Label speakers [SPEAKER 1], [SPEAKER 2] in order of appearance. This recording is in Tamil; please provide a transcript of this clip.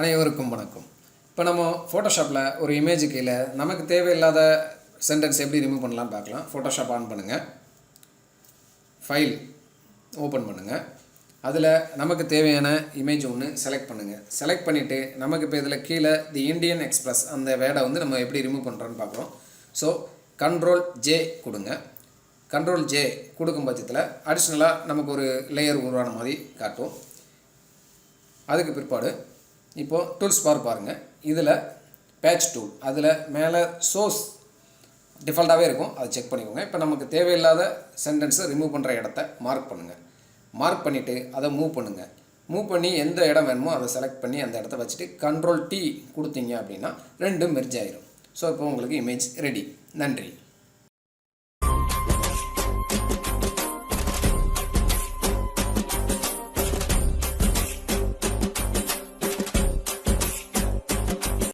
[SPEAKER 1] அனைவருக்கும் வணக்கம். இப்போ நம்ம ஃபோட்டோஷாப்பில் ஒரு இமேஜ் கீழே நமக்கு தேவையில்லாத சென்டென்ஸ் எப்படி ரிமூவ் பண்ணலாம்னு பார்க்கலாம். ஃபோட்டோஷாப் ஆன் பண்ணுங்கள், ஃபைல் ஓப்பன் பண்ணுங்கள். அதில் நமக்கு தேவையான இமேஜ் ஒன்று செலக்ட் பண்ணுங்கள். செலக்ட் பண்ணிவிட்டு நமக்கு இப்போ இதில் கீழே தி இண்டியன் எக்ஸ்பிரஸ் அந்த வேர்டை வந்து நம்ம எப்படி ரிமூவ் பண்ணுறோன்னு பார்க்குறோம். ஸோ Ctrl+J கொடுங்க. Ctrl+J கொடுக்கும் பட்சத்தில் அடிஷ்னலாக நமக்கு ஒரு லேயர் உருவான மாதிரி காட்டும். அதுக்கு பிற்பாடு இப்போது டூல்ஸ் பார் பாருங்கள். இதில் பேட்ச் டூல் அதில் மேலே சோர்ஸ் டிஃபால்ட்டாகவே இருக்கும், அதை செக் பண்ணிக்கோங்க. இப்போ நமக்கு தேவையில்லாத சென்டென்ஸை ரிமூவ் பண்ணுற இடத்த மார்க் பண்ணுங்கள். மார்க் பண்ணிவிட்டு அதை மூவ் பண்ணுங்கள். மூவ் பண்ணி எந்த இடம் வேணுமோ அதை செலக்ட் பண்ணி அந்த இடத்த வச்சுட்டு Ctrl+T கொடுத்தீங்க அப்படின்னா ரெண்டும் மெர்ஜ் ஆயிரும். ஸோ இப்போ உங்களுக்கு இமேஜ் ரெடி. நன்றி.